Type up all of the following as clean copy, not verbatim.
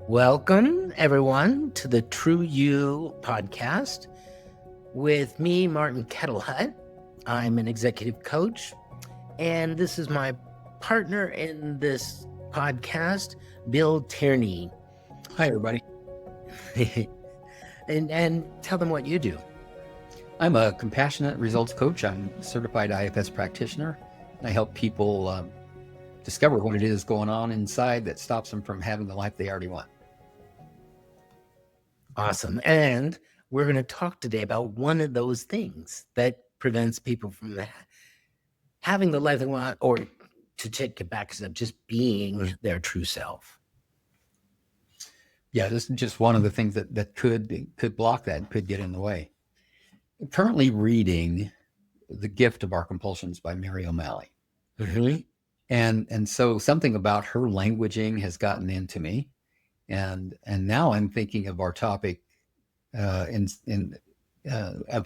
Welcome, everyone, to the True You podcast with me, Martin Kettlehut. I'm an executive coach, and this is my partner in this podcast, Bill Tierney. Hi, everybody. and tell them what you do. I'm a compassionate results coach. I'm a certified IFS practitioner, and I help people discover what it is going on inside that stops them from having the life they already want. Awesome. And we're going to talk today about one of those things that prevents people from having the life they want, or to take it back, of just being their true self. Yeah, this is just one of the things that could block that and could get in the way. I'm currently reading The Gift of Our Compulsions by Mary O'Malley. Mm-hmm. And so something about her languaging has gotten into me. And now I'm thinking of our topic of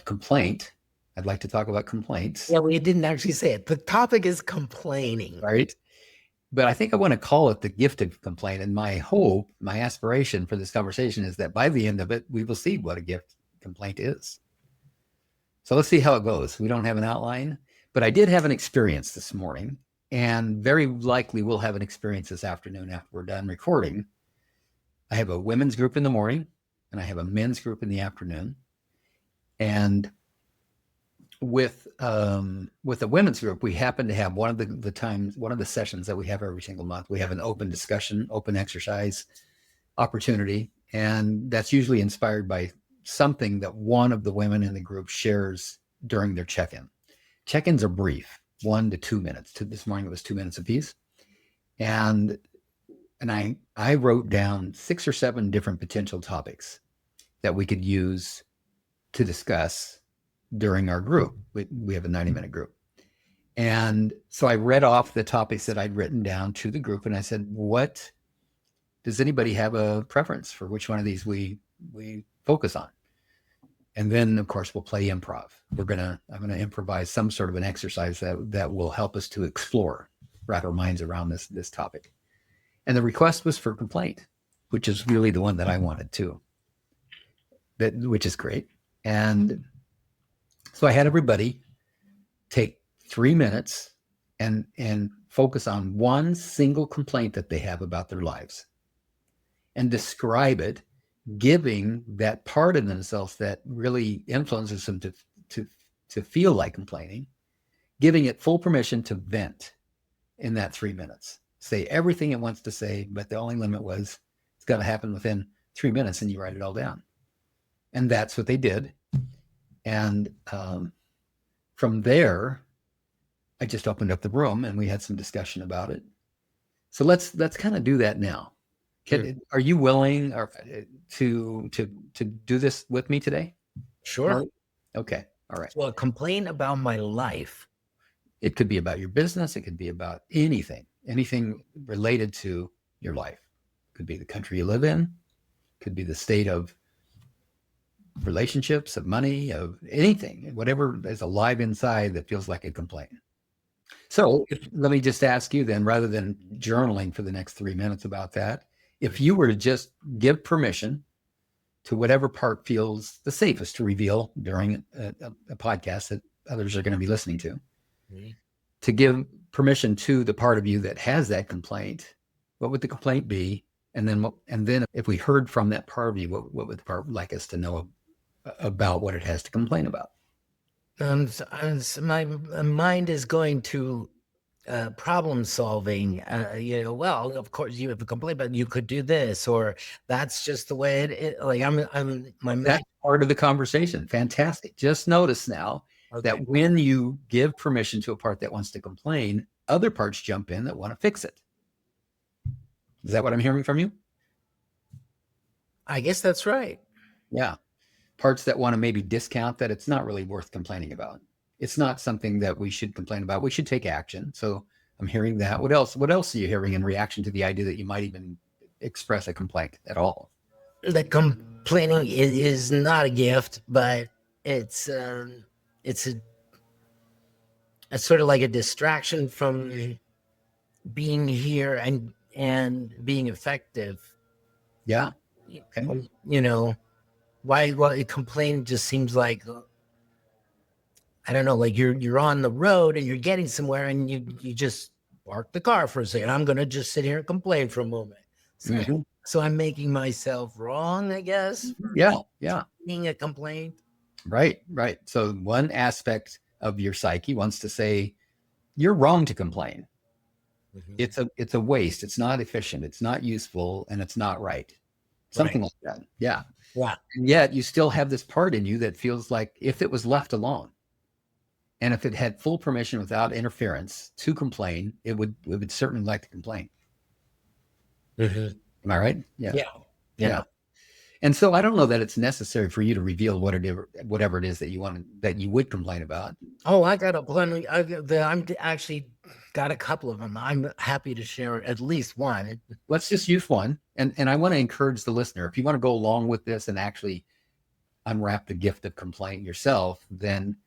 complaint. I'd like to talk about complaints. Yeah, we didn't actually say it. The topic is complaining. Right. But I think I want to call it the gift of complaint. And my hope, my aspiration for this conversation is that by the end of it, we will see what a gift complaint is. So let's see how it goes. We don't have an outline, but I did have an experience this morning, and very likely we'll have an experience this afternoon after we're done recording. I have a women's group in the morning and I have a men's group in the afternoon. And with the women's group, we happen to have one of the sessions that we have every single month. We have an open discussion, open exercise opportunity. And that's usually inspired by something that one of the women in the group shares during their check-in. Check-ins are brief, 1 to 2 minutes. This morning it was 2 minutes apiece. And I wrote down 6 or 7 different potential topics that we could use to discuss during our group. We have a 90-minute group. And so I read off the topics that I'd written down to the group, and I said, does anybody have a preference for which one of these we focus on? And then, of course, we'll play improv. I'm going to improvise some sort of an exercise that will help us to wrap our minds around this topic. And the request was for complaint, which is really the one that I wanted too, which is great. And so I had everybody take 3 minutes and focus on one single complaint that they have about their lives and describe it, giving that part of themselves that really influences them to feel like complaining, giving it full permission to vent in that 3 minutes. Say everything it wants to say, but the only limit was it's got to happen within 3 minutes, and you write it all down. And that's what they did. And from there, I just opened up the room and we had some discussion about it. So let's kind of do that now. Sure. Are you willing to do this with me today? Sure. Okay. All right. Well, complain about my life. It could be about your business. It could be about anything related to your life. It could be the country you live in. It could be the state of relationships, of money, of anything, whatever is alive inside that feels like a complaint. So let me just ask you then, rather than journaling for the next 3 minutes about that, if you were to just give permission to whatever part feels the safest to reveal during a podcast that others are going to be listening to, to give permission to the part of you that has that complaint, what would the complaint be? And then if we heard from that part of you, what would the part like us to know about what it has to complain about? So my mind is going to problem solving. Well, of course you have a complaint, but you could do this, or that's just the way it is. Like That's part of the conversation. Fantastic. Just notice now that when you give permission to a part that wants to complain, other parts jump in that want to fix it. Is that what I'm hearing from you? I guess that's right. Yeah. Parts that want to maybe discount that it's not really worth complaining about. It's not something that we should complain about. We should take action. So I'm hearing that. What else are you hearing in reaction to the idea that you might even express a complaint at all? The complaining is not a gift, but it's sort of like a distraction from being here and being effective Yeah. Okay. You know, why complain just seems like, I don't know, like you're on the road and you're getting somewhere and you just park the car for a second. I'm gonna just sit here and complain for a moment. So, Mhm. so I'm making myself wrong, I guess, for Yeah. Yeah. being a complaint. Right. Right. So one aspect of your psyche wants to say, you're wrong to complain. Mhm. It's a waste. It's not efficient. It's not useful, and it's not right. Right. Something like that. Yeah. Yeah. And yet you still have this part in you that feels like if it was left alone and if it had full permission without interference to complain, it would certainly like to complain. Mhm. Am I right? Yeah. Yeah. Yeah. Yeah. And so I don't know that it's necessary for you to reveal whatever it is that you want that you would complain about. Oh, I got a plenty. Actually got a couple of them. I'm happy to share at least one. Let's just use one. And I want to encourage the listener, if you want to go along with this and actually unwrap the gift of complaint yourself, then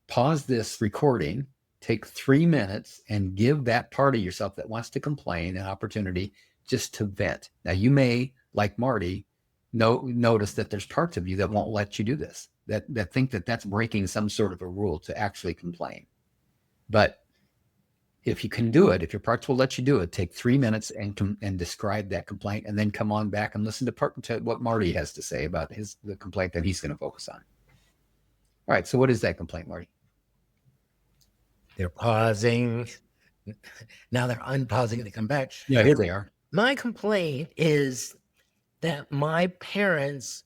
pause this recording, take 3 minutes, and give that part of yourself that wants to complain an opportunity just to vent. Now, you may, like Marty, notice that there's parts of you that won't let you do this, that think that that's breaking some sort of a rule to actually complain. But if you can do it, if your parts will let you do it, take 3 minutes and describe that complaint, and then come on back and listen to what Marty has to say about the complaint that he's going to focus on. All right. So what is that complaint, Marty? They're pausing. Now they're unpausing. They come back. Yeah, here they are. My complaint is that my parents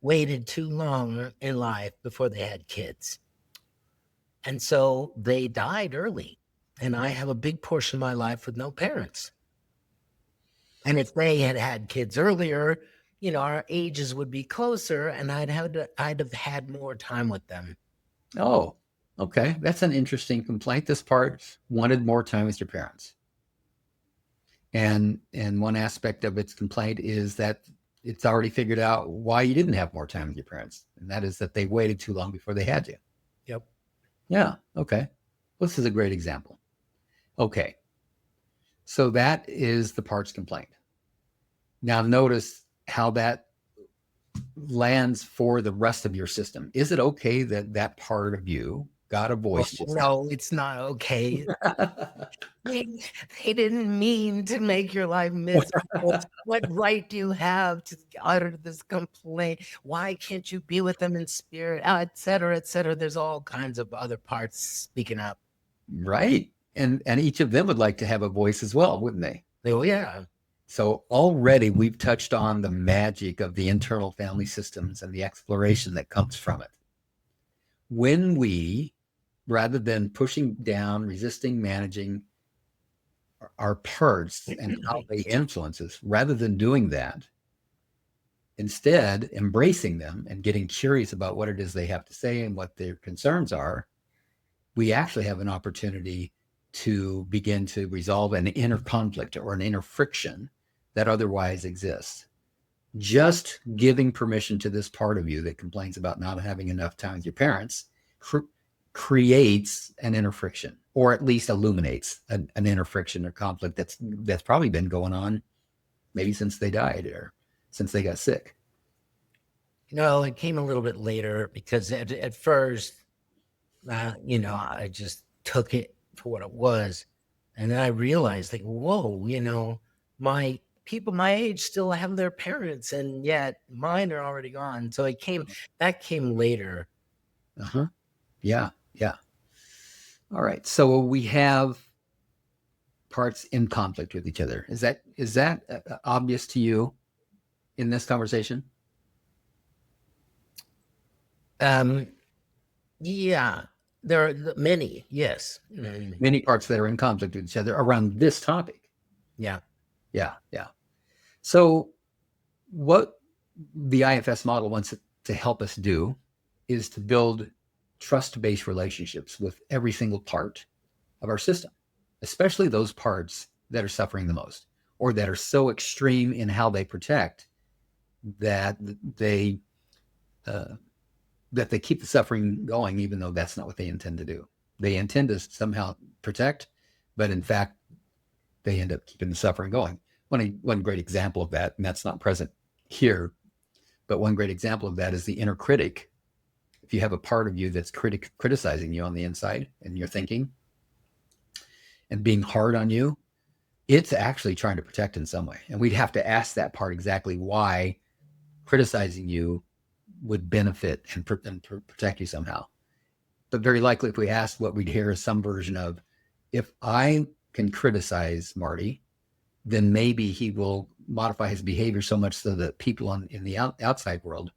waited too long in life before they had kids. And so they died early. And I have a big portion of my life with no parents. And if they had had kids earlier, our ages would be closer and I'd have had more time with them. Oh, okay. That's an interesting complaint. This part wanted more time with your parents. And one aspect of its complaint is that it's already figured out why you didn't have more time with your parents. And that is that they waited too long before they had you. Yep. Yeah. Okay. This is a great example. Okay. So that is the parts complaint. Now notice how that lands for the rest of your system. Is it okay that that part of you got a voice? No, it's not okay. They didn't mean to make your life miserable. What right do you have to utter this complaint? Why can't you be with them in spirit, et cetera, et cetera? There's all kinds of other parts speaking up. Right. And each of them would like to have a voice as well, wouldn't they? Oh, yeah. So already we've touched on the magic of the internal family systems and the exploration that comes from it. When we, rather than pushing down, resisting, managing our parts and how they influence us, rather than doing that, instead embracing them and getting curious about what it is they have to say and what their concerns are, we actually have an opportunity to begin to resolve an inner conflict or an inner friction that otherwise exists. Just giving permission to this part of you that complains about not having enough time with your parents creates an inner friction, or at least illuminates an inner friction or conflict that's probably been going on maybe since they died or since they got sick. It came a little bit later because at first, I just took it for what it was. And then I realized, like, whoa, my people my age still have their parents, and yet mine are already gone. So that came later. Uh-huh. Yeah. Yeah. All right. So we have parts in conflict with each other. Is that obvious to you in this conversation? Yeah, there are many. Yes. Many parts that are in conflict with each other around this topic. Yeah. Yeah. Yeah. So what the IFS model wants to help us do is to build trust-based relationships with every single part of our system, especially those parts that are suffering the most or that are so extreme in how they protect that they keep the suffering going, even though that's not what they intend to do. They intend to somehow protect, but in fact, they end up keeping the suffering going. One great example of that, and that's not present here, but one great example of that is the inner critic. If you have a part of you that's criticizing you on the inside and you're thinking and being hard on you, it's actually trying to protect in some way. And we'd have to ask that part exactly why criticizing you would benefit and protect you somehow. But very likely, if we asked, what we'd hear is some version of, if I can criticize Marty, then maybe he will modify his behavior so much so that people in the outside world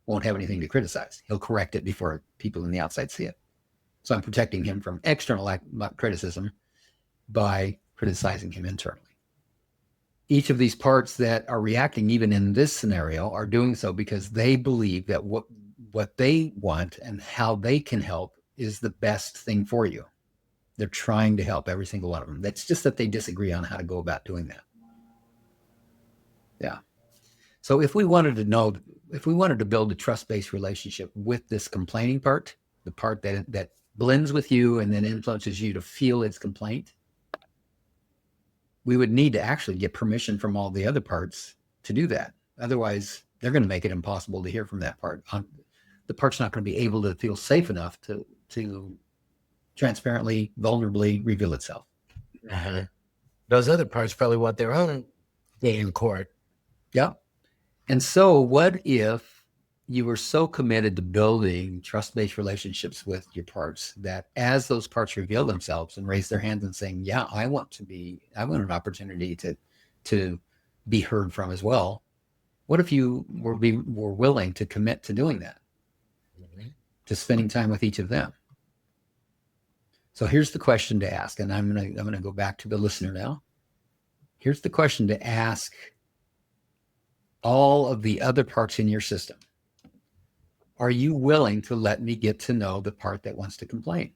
won't have anything to criticize. He'll correct it before people in the outside see it. So I'm protecting him from external criticism by criticizing him internally. Each of these parts that are reacting, even in this scenario, are doing so because they believe that what they want and how they can help is the best thing for you. They're trying to help, every single one of them. That's just that they disagree on how to go about doing that. Yeah. So if we wanted to build a trust-based relationship with this complaining part, the part that blends with you and then influences you to feel its complaint, we would need to actually get permission from all the other parts to do that. Otherwise, they're going to make it impossible to hear from that part. The part's not going to be able to feel safe enough to transparently, vulnerably reveal itself. Uh-huh. Those other parts probably want their own day in court. Yeah. And so what if you were so committed to building trust-based relationships with your parts that as those parts reveal themselves and raise their hands and saying, yeah, I want an opportunity to be heard from as well. What if you were willing to commit to doing that, to spending time with each of them? So here's the question to ask, and I'm gonna go back to the listener now. Here's the question to ask all of the other parts in your system. Are you willing to let me get to know the part that wants to complain?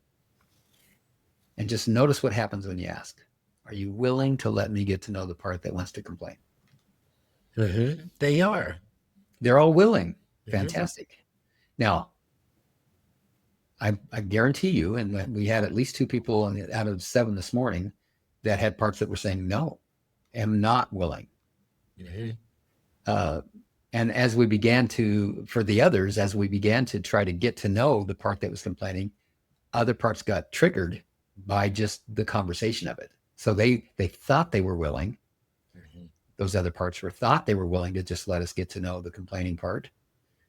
And just notice what happens when you ask. Are you willing to let me get to know the part that wants to complain? Mm-hmm. They are. They're all willing. Mm-hmm. Fantastic. Now, I guarantee you, and we had at least 2 people out of 7 this morning that had parts that were saying, no, am not willing. Mm-hmm. And as we began to try to get to know the part that was complaining, other parts got triggered by just the conversation of it. So they thought they were willing. Mm-hmm. Those other parts thought they were willing to just let us get to know the complaining part.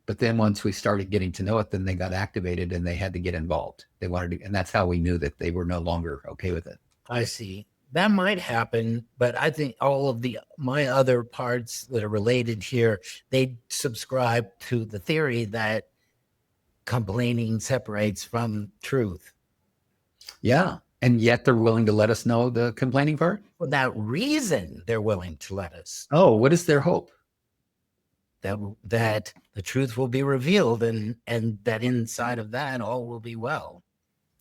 But then once we started getting to know it, then they got activated and they had to get involved. They wanted to, and that's how we knew that they were no longer okay with it. I see. That might happen, but I think all of my other parts that are related here, they subscribe to the theory that complaining separates from truth. Yeah. And yet they're willing to let us know the complaining part? For that reason, they're willing to let us. Oh, what is their hope? That the truth will be revealed and that inside of that all will be well.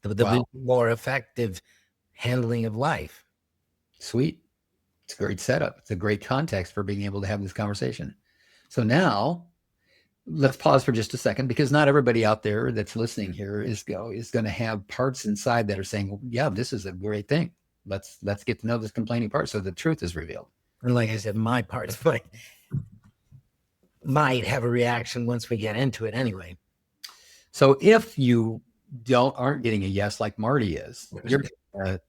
The more effective handling of life. Sweet. It's a great setup. It's a great context for being able to have this conversation. So now let's pause for just a second, because not everybody out there that's listening here is going to have parts inside that are saying, well, yeah, this is a great thing. Let's get to know this complaining part so the truth is revealed. And like I said, my parts might have a reaction once we get into it anyway. So if you aren't getting a yes like Marty is, you're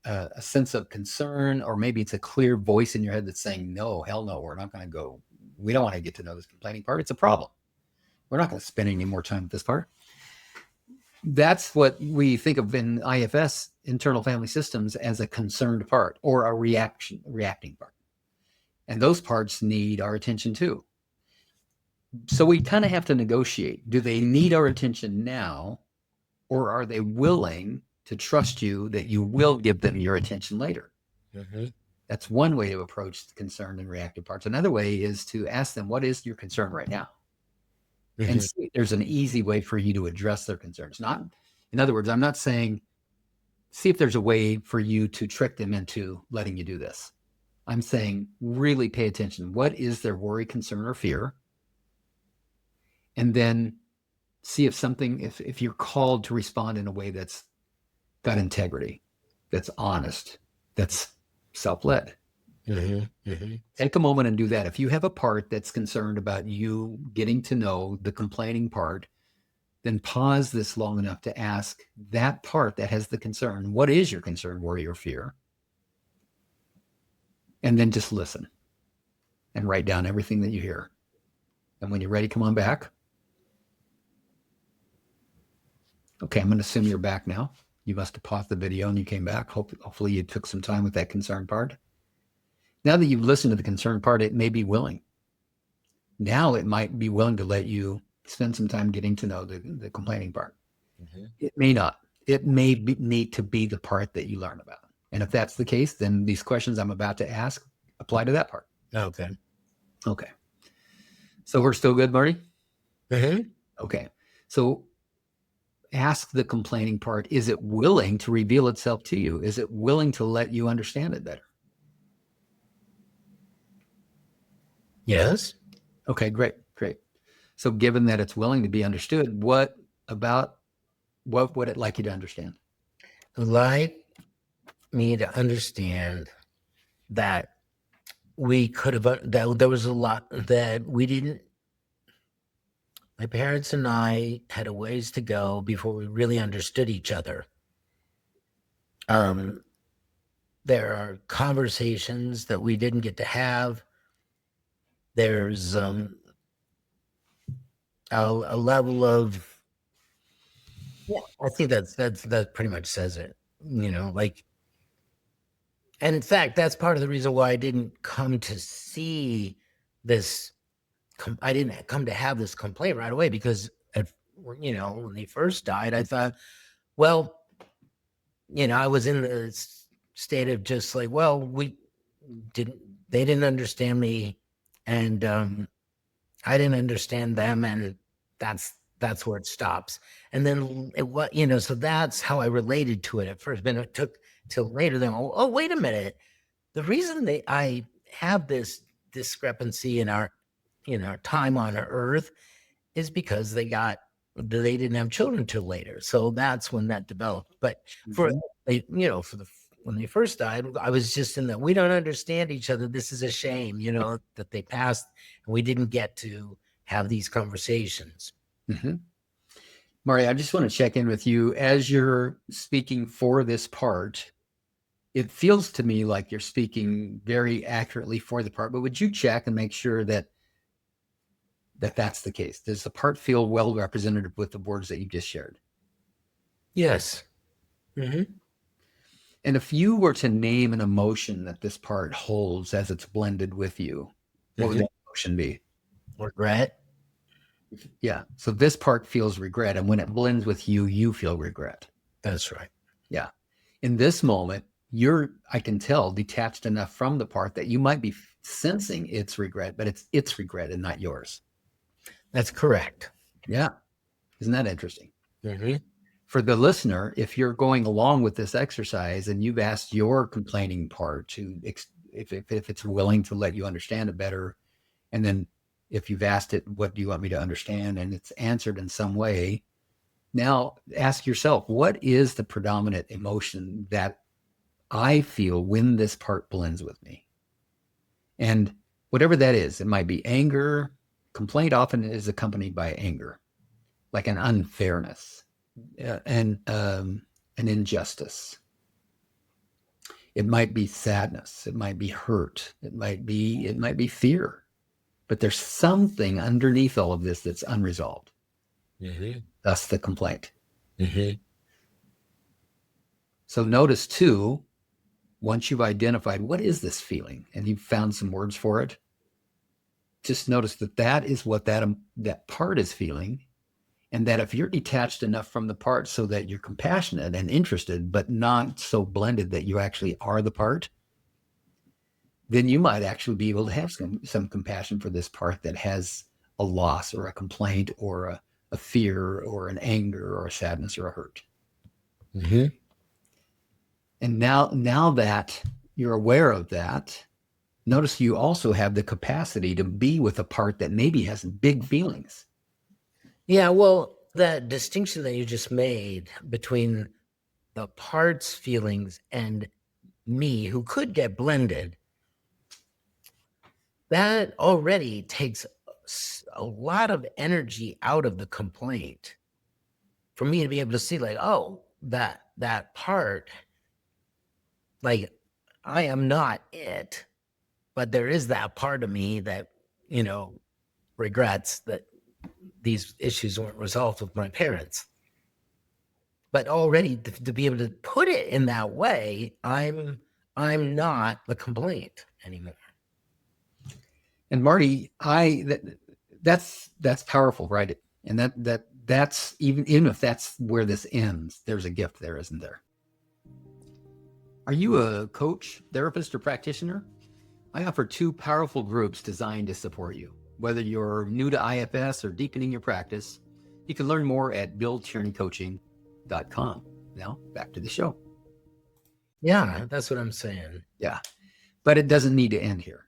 a sense of concern, or maybe it's a clear voice in your head that's saying, no, hell no, we're not going to go. We don't want to get to know this complaining part. It's a problem. We're not going to spend any more time with this part. That's what we think of in IFS, internal family systems, as a concerned part or a reacting part. And those parts need our attention too. So we kind of have to negotiate. Do they need our attention now, or are they willing to trust you that you will give them your attention later? Mm-hmm. That's one way to approach concerned and reactive parts. Another way is to ask them, what is your concern right now? Mm-hmm. And see if there's an easy way for you to address their concerns. In other words, I'm not saying, see if there's a way for you to trick them into letting you do this. I'm saying, really pay attention. What is their worry, concern, or fear? And then see if you're called to respond in a way that's got integrity, that's honest, that's self-led. Take a moment and do that. If you have a part that's concerned about you getting to know the complaining part, then pause this long enough to ask that part that has the concern, what is your concern, worry, or fear? And then just listen and write down everything that you hear. And when you're ready, come on back. Okay, I'm going to assume you're back now. You must have paused the video and you came back. Hopefully you took some time with that concerned part. Now that you've listened to the concerned part, it may be willing. Now it might be willing to let you spend some time getting to know the complaining part. It may not. It may need to be the part that you learn about. And if that's the case, then these questions I'm about to ask apply to that part. Okay. Okay. So we're still good, Marty? Mm-hmm. Okay. So ask the complaining part, is it willing to reveal itself to you? Is it willing to let you understand it better? Yes. Okay, great. So given that it's willing to be understood, what would it like you to understand? Like me to understand that we could have, that there was a lot that we didn't, my parents and I had a ways to go before we really understood each other. There are conversations that we didn't get to have. There's a level of, yeah, I think that pretty much says it, like, and in fact, that's part of the reason why I didn't come to see this. I didn't come to have this complaint right away because, when they first died, I thought, well, I was in the state of just like, well, they didn't understand me, and I didn't understand them, and that's where it stops. And then so that's how I related to it at first. But it took till later. Then, oh, wait a minute. The reason I have this discrepancy in our time on Earth is because they didn't have children till later. So that's when that developed. But for when they first died, I was just in that we don't understand each other. This is a shame, that they passed and we didn't get to have these conversations. Marty, I just want to check in with you as you're speaking for this part. It feels to me like you're speaking very accurately for the part, but would you check and make sure that that's the case? Does the part feel well represented with the words that you just shared? Yes. And if you were to name an emotion that this part holds as it's blended with you, what would that emotion be? Regret. Yeah. So this part feels regret. And when it blends with you, you feel regret. That's right. Yeah. In this moment, I can tell, detached enough from the part that you might be sensing its regret, but it's regret and not yours. That's correct. Yeah. Isn't that interesting? For the listener, if you're going along with this exercise and you've asked your complaining part to, if it's willing to let you understand it better, and then if you've asked it, what do you want me to understand? And it's answered in some way. Now ask yourself, what is the predominant emotion that I feel when this part blends with me? And whatever that is, it might be anger. Complaint often is accompanied by anger, like an unfairness and an injustice. It might be sadness. It might be hurt. It might be fear. But there's something underneath all of this that's unresolved. Thus the complaint. So notice too, once you've identified what is this feeling and you've found some words for it, just notice that is what that part is feeling. And that if you're detached enough from the part so that you're compassionate and interested, but not so blended that you actually are the part, then you might actually be able to have some compassion for this part that has a loss or a complaint or a fear or an anger or a sadness or a hurt. And now that you're aware of that, notice you also have the capacity to be with a part that maybe has big feelings. Yeah, well, that distinction that you just made between the part's feelings and me, who could get blended, that already takes a lot of energy out of the complaint for me to be able to see, like, oh, that part, like, I am not it, but there is that part of me that, you know, regrets that these issues weren't resolved with my parents. But already to be able to put it in that way, I'm not the complaint anymore. And Marty, that's powerful, right? And that's even if that's where this ends, there's a gift there, isn't there? Are you a coach, therapist, or practitioner? I offer two powerful groups designed to support you. Whether you're new to IFS or deepening your practice, you can learn more at BillChierneyCoaching.com. Now, back to the show. Yeah, that's what I'm saying. Yeah, but it doesn't need to end here.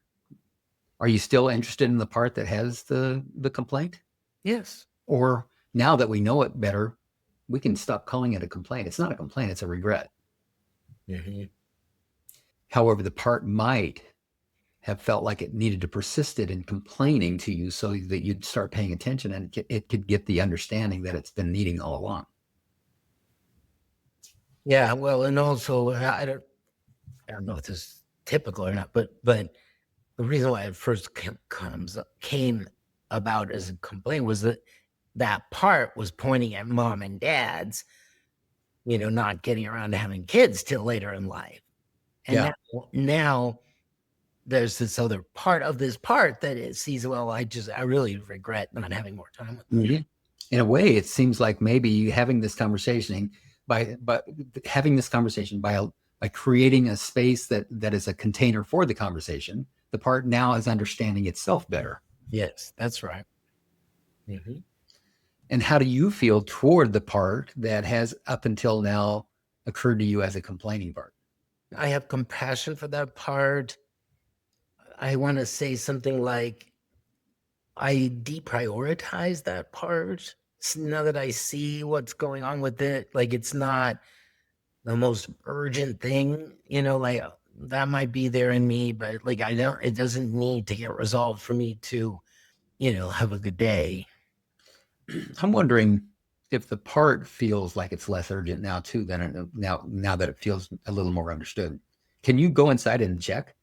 Are you still interested in the part that has the complaint? Yes. Or now that we know it better, we can stop calling it a complaint. It's not a complaint, it's a regret. Mm-hmm. However, the part might have felt like it needed to persisted in complaining to you so that you'd start paying attention and it could get the understanding that it's been needing all along. Yeah, well, and also I don't know if this is typical or not, but the reason why it first came about as a complaint was that part was pointing at mom and dad's, not getting around to having kids till later in life. And Yeah. now there's this other part of this part that it sees, well, I really regret not having more time with them. Mm-hmm. In a way, it seems like maybe you having this conversation by creating a space that is a container for the conversation, the part now is understanding itself better. Yes, that's right. Mm-hmm. And how do you feel toward the part that has up until now occurred to you as a complaining part? I have compassion for that part. I want to say something like, I deprioritize that part. So now that I see what's going on with it, like, it's not the most urgent thing, like, that might be there in me, but like, it doesn't need to get resolved for me to, have a good day. I'm wondering if the part feels like it's less urgent now too than now that it feels a little more understood. Can you go inside and check?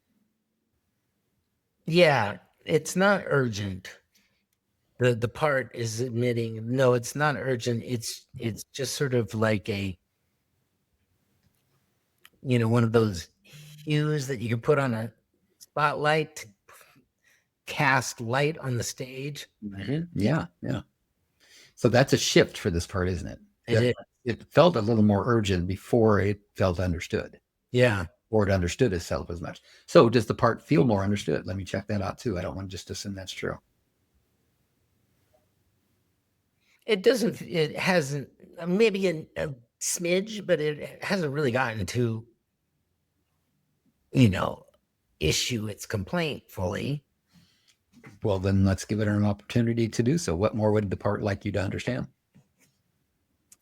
Yeah, it's not urgent. The part is admitting, no, it's not urgent. It's just sort of like a, one of those hues that you can put on a spotlight to cast light on the stage. Mm-hmm. Yeah. So that's a shift for this part, isn't it? It felt a little more urgent before it felt understood. Yeah. Or it understood itself as much. So does the part feel more understood? Let me check that out too. I don't want to just assume that's true. It doesn't, it hasn't, maybe a smidge, but it hasn't really gotten to, issue its complaint fully. Well, then let's give it an opportunity to do so. What more would the part like you to understand?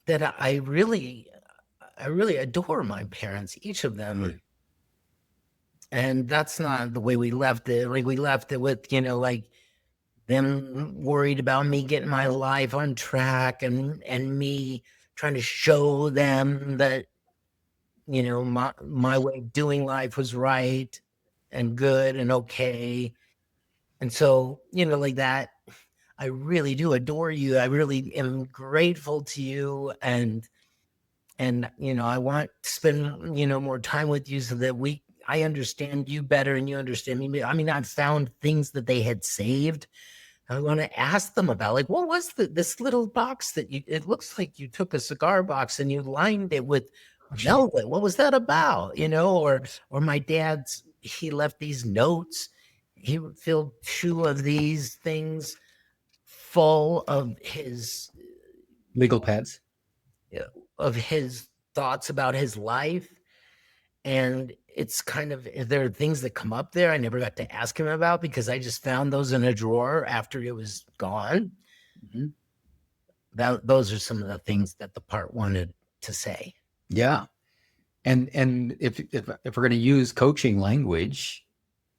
That I really adore my parents, each of them. And that's not the way we left it. Like, we left it with, like, them worried about me getting my life on track and me trying to show them that, my way of doing life was right and good and okay. And so, like that, I really do adore you. I really am grateful to you. And, I want to spend, more time with you so that I understand you better and you understand me. I mean, I've found things that they had saved. I want to ask them about, like, what was this little box that it looks like you took a cigar box and you lined it with velvet. What was that about? Or my dad's, he left these notes. He filled 2 of these things full of his legal pads, of his thoughts about his life. And it's kind of, there are things that come up there I never got to ask him about because I just found those in a drawer after it was gone. Mm-hmm. Those are some of the things that the part wanted to say. Yeah. And if we're going to use coaching language,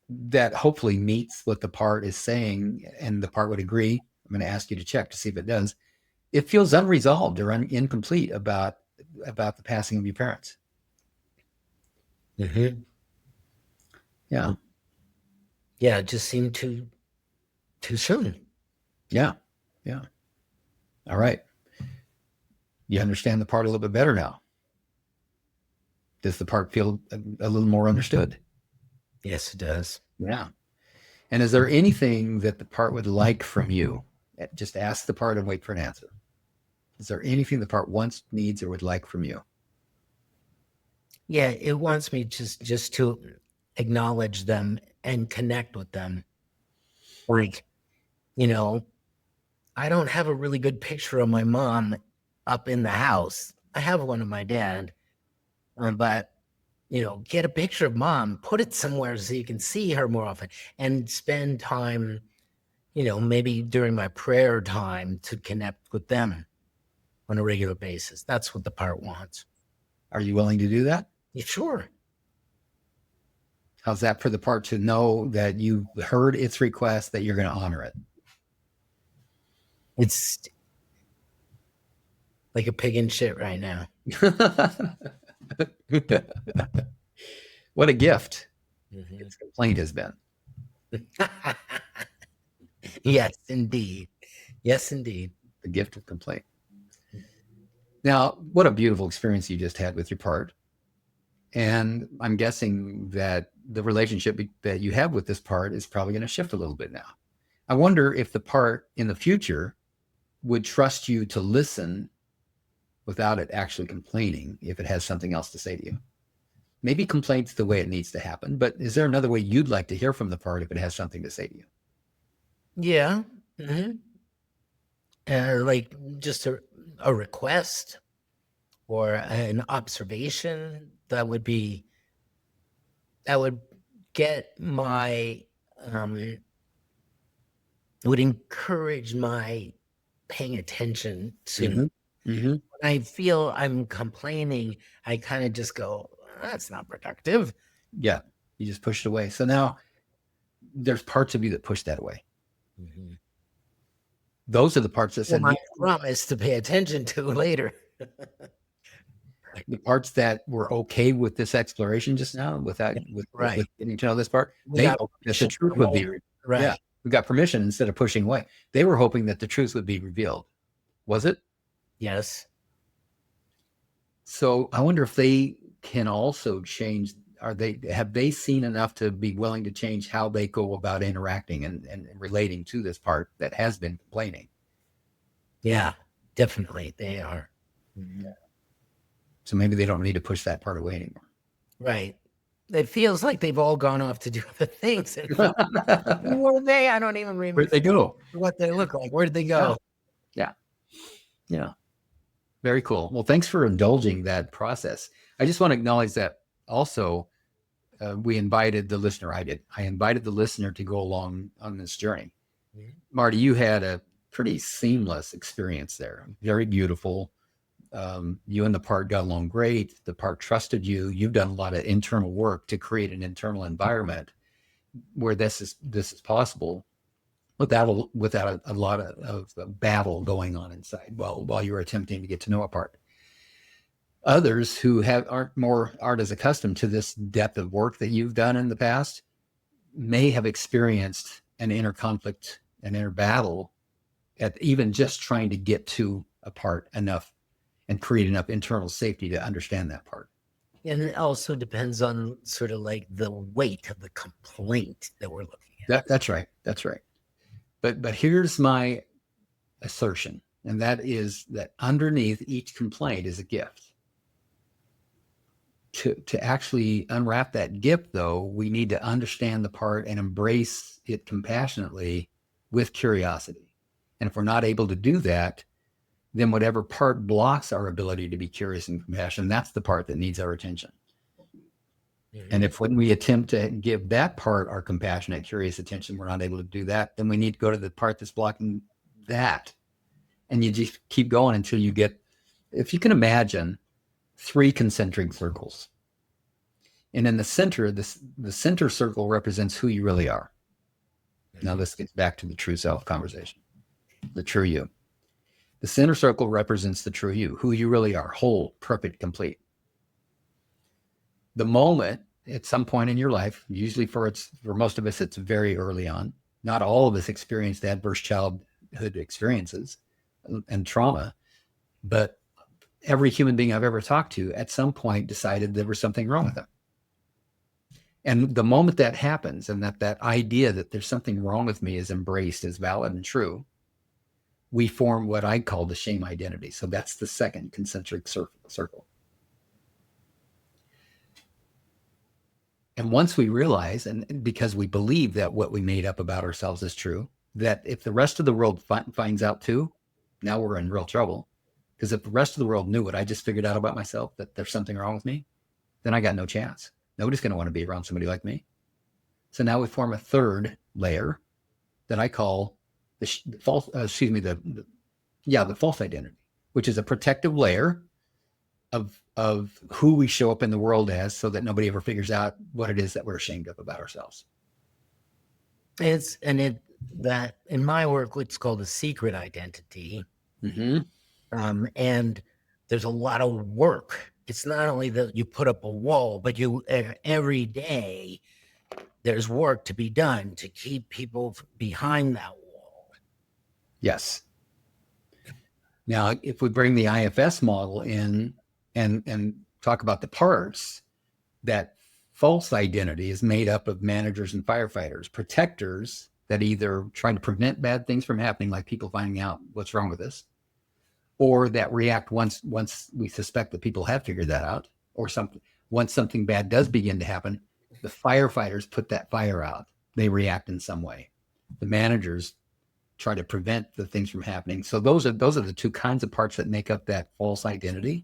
that hopefully meets what the part is saying, and the part would agree. I'm going to ask you to check to see if it does. It feels unresolved or incomplete about the passing of your parents. Mm-hmm. Yeah. Yeah, it just seemed too soon. Yeah. Yeah. All right. You understand the part a little bit better now. Does the part feel a little more understood? Yes, it does. Yeah. And is there anything that the part would like from you? Just ask the part and wait for an answer. Is there anything the part wants, needs, or would like from you? Yeah, it wants me just to acknowledge them and connect with them. Like, you know, I don't have a really good picture of my mom up in the house. I have one of my dad, but get a picture of mom, put it somewhere so you can see her more often, and spend time, maybe during my prayer time to connect with them on a regular basis. That's what the part wants. Are you willing to do that? Yeah, sure. How's that for the part to know that you heard its request, that you're going to honor it? It's like a pig in shit right now. What a gift Mhm. its complaint has been. Yes, indeed. Yes, indeed. The gift of complaint. Now, what a beautiful experience you just had with your part. And I'm guessing that the relationship that you have with this part is probably going to shift a little bit now. I wonder if the part in the future would trust you to listen without it actually complaining if it has something else to say to you. Maybe complaints the way it needs to happen, but is there another way you'd like to hear from the part if it has something to say to you? Yeah. Mhm. Like just a request or an observation that would get my um would encourage my paying attention to. Mm-hmm. Mm-hmm. When I feel I'm complaining, I kind of just go, that's not productive. Yeah, you just pushed it away. So now there's parts of you that push that away. Mhm. Those are the parts that Well, said I promise to pay attention to later. the parts that were okay with this exploration just now, with Right. getting to know this part. We They got hoped that the permission truth from would be, all. yeah, Right. we got permission instead of pushing away. They were hoping that the truth would be revealed. Was it? Yes. So I wonder if they can also change. Have they seen enough to be willing to change how they go about interacting and relating to this part that has been complaining? Yeah, definitely. They are. Mhm. So maybe they don't need to push that part away anymore. Right. It feels like they've all gone off to do other things. And who were they? I don't even Where'd remember they go? what they look like. Where did they Yeah, go? yeah, yeah. Very cool. Well, thanks for indulging that process. I just want to acknowledge that also we invited the listener. I did. I invited the listener to go along on this journey. Mhm. Marty, you had a pretty seamless experience there. Very beautiful. You and the part got along great. The part trusted you. You've done a lot of internal work to create an internal environment where this is possible without a lot of battle going on inside while you're attempting to get to know a part. Others who aren't as accustomed to this depth of work that you've done in the past may have experienced an inner conflict, an inner battle at even just trying to get to a part enough and create enough internal safety to understand that part. And it also depends on sort of like the weight of the complaint that we're looking at. That's right. That's right. But here's my assertion, and that is that underneath each complaint is a gift. To actually unwrap that gift, though, we need to understand the part and embrace it compassionately with curiosity. And if we're not able to do that, then whatever part blocks our ability to be curious and compassionate, that's the part that needs our attention. And if when we attempt to give that part our compassionate, curious attention, we're not able to do that, then we need to go to the part that's blocking that. And you just keep going until you get, if you can imagine, 3 concentric circles. And in the center, the center circle represents who you really are. Now this gets back to the true self conversation, the true you. The center circle represents the true you, who you really are, whole, perfect, complete. The moment at some point in your life, usually for most of us, it's very early on. Not all of us experienced adverse childhood experiences and trauma, but every human being I've ever talked to at some point decided there was something wrong with them. And the moment that happens and that idea that there's something wrong with me is embraced as valid and true, we form what I call the shame identity. So that's the second concentric circle. And once we realize, and because we believe that what we made up about ourselves is true, that if the rest of the world finds out too, now we're in real trouble. Because if the rest of the world knew what I just figured out about myself, that there's something wrong with me, then I got no chance. Nobody's going to want to be around somebody like me. So now we form a third layer that I call the false identity, which is a protective layer of who we show up in the world as, so that nobody ever figures out what it is that we're ashamed of about ourselves. That in my work, it's called a secret identity. And there's a lot of work. It's not only that you put up a wall, but every day there's work to be done to keep people behind that wall. Yes. Now, if we bring the IFS model in and talk about the parts, that false identity is made up of managers and firefighters, protectors that either try to prevent bad things from happening, like people finding out what's wrong with us, or that react once we suspect that people have figured that out, or once something bad does begin to happen, the firefighters put that fire out. They react in some way. The managers try to prevent the things from happening. So those are the two kinds of parts that make up that false identity.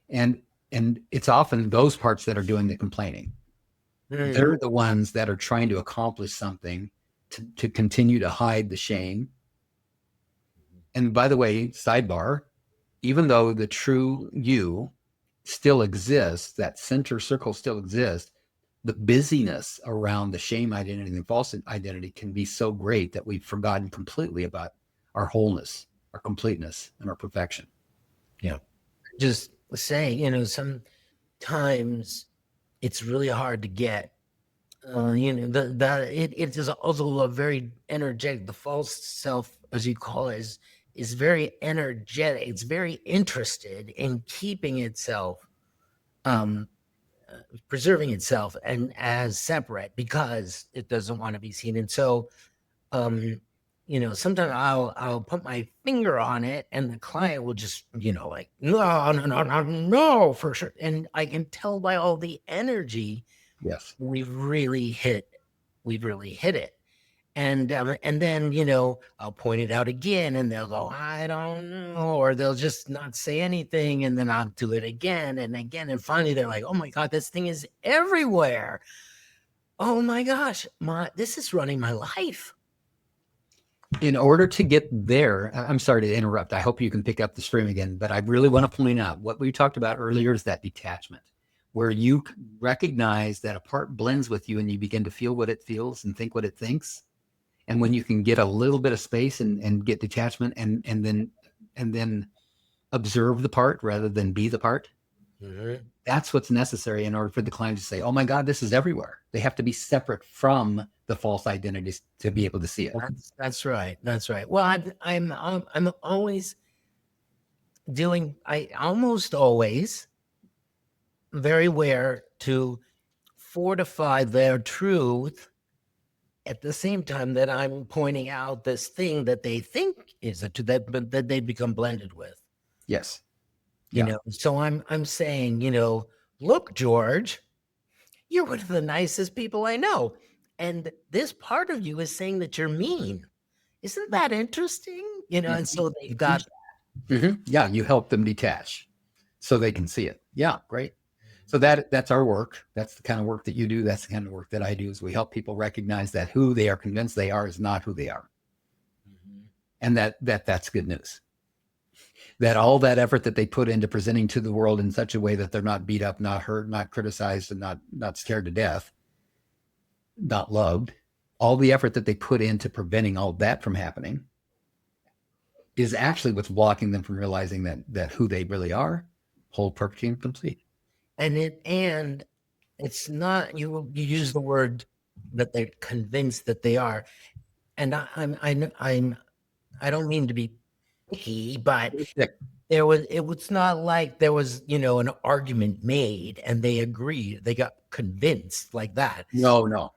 And it's often those parts that are doing the complaining. They're the ones that are trying to accomplish something to continue to hide the shame. And by the way, sidebar, even though the true you still exists, that center circle still exists, the busyness around the shame identity and the false identity can be so great that we've forgotten completely about our wholeness, our completeness, and our perfection. Yeah. Just saying, sometimes it's really hard to get, it is also a very energetic, the false self, as you call it, is very energetic. It's very interested in keeping itself, preserving itself and as separate, because it doesn't want to be seen. And so, sometimes I'll put my finger on it and the client will just, like, no, for sure. And I can tell by all the energy, yes, we've really hit it. And then, I'll point it out again and they'll go, I don't know, or they'll just not say anything. And then I'll do it again and again. And finally they're like, oh my God, this thing is everywhere. Oh my gosh, this is running my life. In order to get there, I'm sorry to interrupt. I hope you can pick up the stream again, but I really want to point out what we talked about earlier is that detachment, where you recognize that a part blends with you and you begin to feel what it feels and think what it thinks. And when you can get a little bit of space and get detachment and then observe the part rather than be the part, that's what's necessary in order for the client to say, oh my God, this is everywhere. They have to be separate from the false identities to be able to see it. That's right. That's right. Well, I'm always almost always very aware to fortify their truth at the same time that I'm pointing out this thing that they think is that they become blended with. Yes. So I'm saying, look, George, you're one of the nicest people I know. And this part of you is saying that you're mean. Isn't that interesting? And so they've got Yeah, you help them detach so they can see it. Yeah, great. So that's our work. That's the kind of work that you do. That's the kind of work that I do, is we help people recognize that who they are convinced they are is not who they are. And that's good news. that all that effort that they put into presenting to the world in such a way that they're not beat up, not hurt, not criticized, and not scared to death, not loved, all the effort that they put into preventing all that from happening is actually what's blocking them from realizing that who they really are, whole, perfect, and complete. And it's not, you use the word that they're convinced that they are, and I don't mean to be picky, but it was not like there was, an argument made and they agreed, they got convinced like that. No.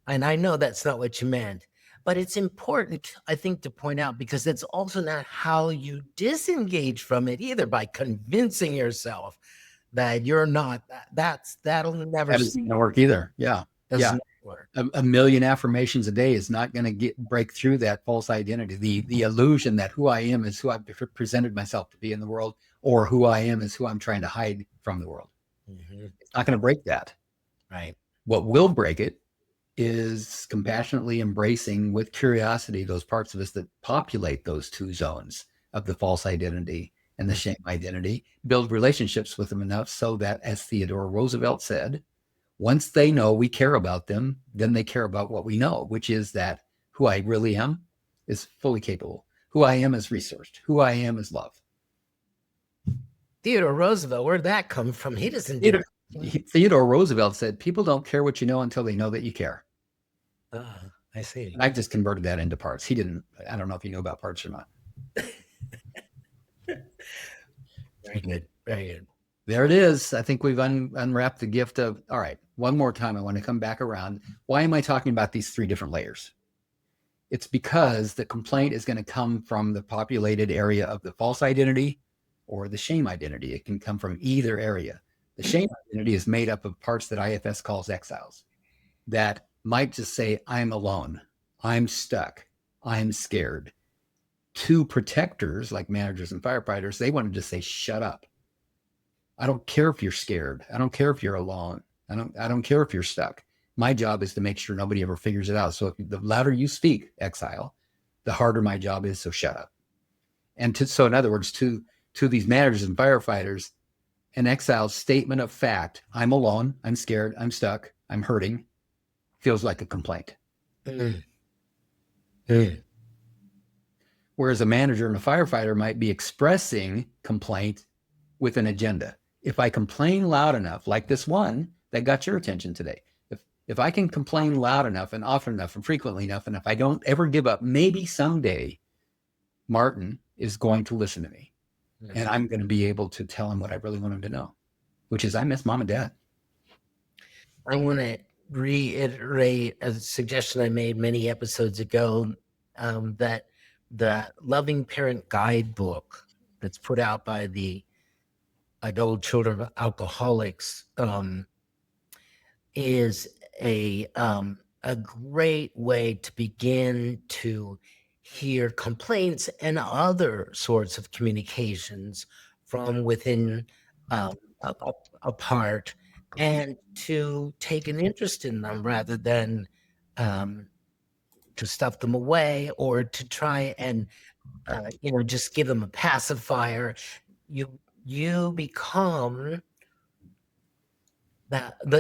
And I know that's not what you meant, but it's important, I think, to point out, because it's also not how you disengage from it either, by convincing yourself that you're not. That'll never That isn't going to work either. Yeah. does not work. A million affirmations a day is not going to break through that false identity, the illusion that who I am is who I've presented myself to be in the world, or who I am is who I'm trying to hide from the world. Mm-hmm. It's not going to break that. Right. What will break it is compassionately embracing with curiosity those parts of us that populate those two zones of the false identity and the shame identity, build relationships with them enough so that, as Theodore Roosevelt said, once they know we care about them, then they care about what we know, which is that who I really am is fully capable. Who I am is resourced. Who I am is love. Theodore Roosevelt, where'd that come from? He doesn't do Theodore Roosevelt said, people don't care what you know until they know that you care. I see. And I've just converted that into parts. He didn't. I don't know if you know about parts or not. Very good. Very good. There it is. I think we've unwrapped the gift of, all right, one more time. I want to come back around. Why am I talking about these three different layers? It's because the complaint is going to come from the populated area of the false identity or the shame identity. It can come from either area. The shame identity is made up of parts that IFS calls exiles that might just say, I'm alone, I'm stuck, I'm scared. To protectors like managers and firefighters, they want to just say, shut up. I don't care if you're scared. I don't care if you're alone. I don't care if you're stuck. My job is to make sure nobody ever figures it out. So if the louder you speak, exile, the harder my job is. So shut up. And so in other words, to these managers and firefighters, an exile's statement of fact, I'm alone, I'm scared, I'm stuck, I'm hurting, feels like a complaint. Whereas a manager and a firefighter might be expressing complaint with an agenda. If I complain loud enough, like this one that got your attention today, if I can complain loud enough and often enough and frequently enough, and if I don't ever give up, maybe someday Martin is going to listen to me. And I'm going to be able to tell him what I really want him to know, which is I miss mom and dad. I want to reiterate a suggestion I made many episodes ago, that the Loving Parent Guidebook that's put out by the Adult Children of Alcoholics is a great way to begin to hear complaints and other sorts of communications from within a part, and to take an interest in them rather than to stuff them away or to try and just give them a pacifier. You become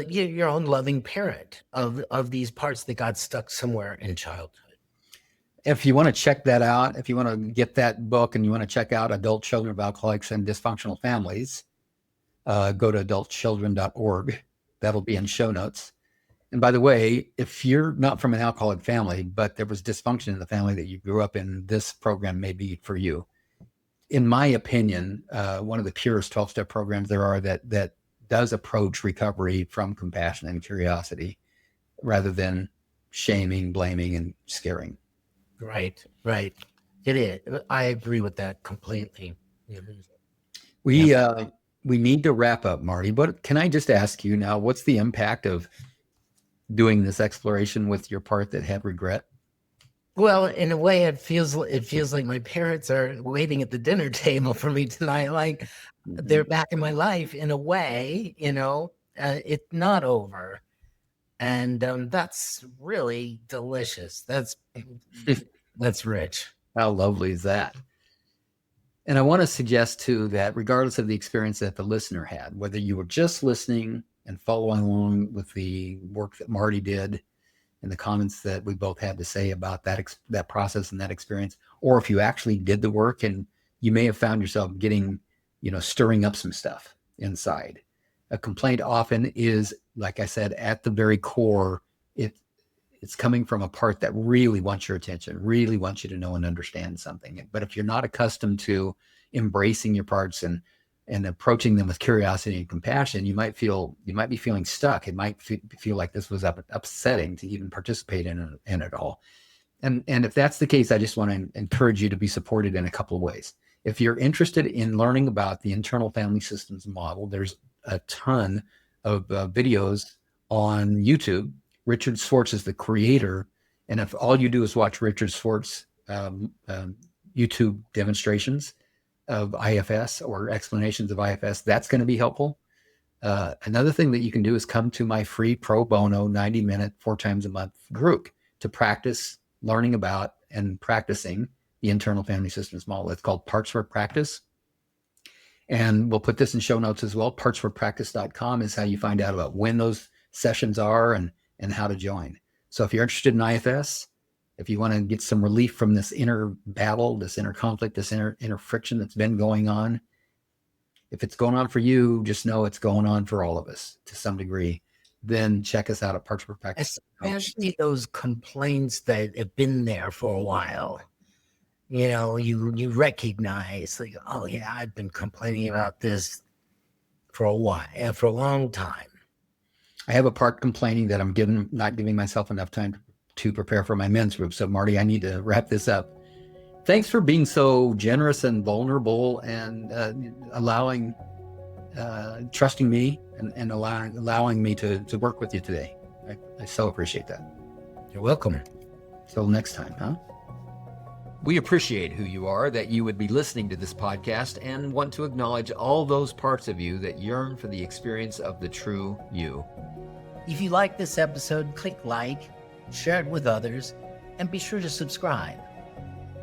your own loving parent of these parts that got stuck somewhere in childhood. If you want to check that out, if you want to get that book and you want to check out Adult Children of Alcoholics and Dysfunctional Families, go to adultchildren.org. That'll be in show notes. And by the way, if you're not from an alcoholic family, but there was dysfunction in the family that you grew up in, this program may be for you. In my opinion, one of the purest 12-step programs there are that does approach recovery from compassion and curiosity rather than shaming, blaming, and scaring. Right. It is. I agree with that completely. We need to wrap up, Marty, but can I just ask you now, what's the impact of doing this exploration with your part that had regret? Well, in a way, it feels like my parents are waiting at the dinner table for me tonight. Like they're back in my life in a way, it's not over. And that's really delicious. That's rich. How lovely is that? And I want to suggest too that regardless of the experience that the listener had, whether you were just listening and following along with the work that Marty did and the comments that we both had to say about that process and that experience, or if you actually did the work and you may have found yourself getting, stirring up some stuff inside. A complaint often is, like I said, at the very core, it's coming from a part that really wants your attention, really wants you to know and understand something. But if you're not accustomed to embracing your parts and approaching them with curiosity and compassion, you might be feeling stuck. It might feel like this was upsetting to even participate in it all. And if that's the case, I just want to encourage you to be supported in a couple of ways. If you're interested in learning about the internal family systems model, there's a ton of videos on YouTube. Richard Schwartz is the creator. And if all you do is watch Richard Schwartz YouTube demonstrations of IFS or explanations of IFS, that's going to be helpful. Another thing that you can do is come to my free pro bono 90-minute, 4 times a month group to practice learning about and practicing the internal family systems model. It's called Parts for Practice. And we'll put this in show notes as well. Partsforpractice.com is how you find out about when those sessions are and how to join. So if you're interested in IFS, if you want to get some relief from this inner battle, this inner conflict, this inner friction that's been going on, if it's going on for you, just know it's going on for all of us to some degree. Then check us out at Parts for Practice. Especially those complaints that have been there for a while. You recognize, like, oh yeah, I've been complaining about this for a while, for a long time. I have a part complaining that I'm not giving myself enough time to prepare for my men's group. So Marty, I need to wrap this up. Thanks for being so generous and vulnerable and trusting me and allowing me to work with you today. I so appreciate that. You're welcome. Till next time, huh? We appreciate who you are, that you would be listening to this podcast, and want to acknowledge all those parts of you that yearn for the experience of the true you. If you like this episode, click like, share it with others, and be sure to subscribe.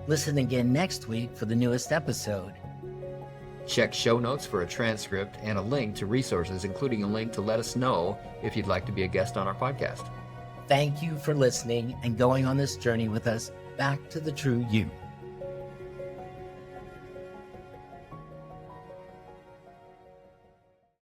Listen again next week for the newest episode. Check show notes for a transcript and a link to resources, including a link to let us know if you'd like to be a guest on our podcast. Thank you for listening and going on this journey with us back to the true you.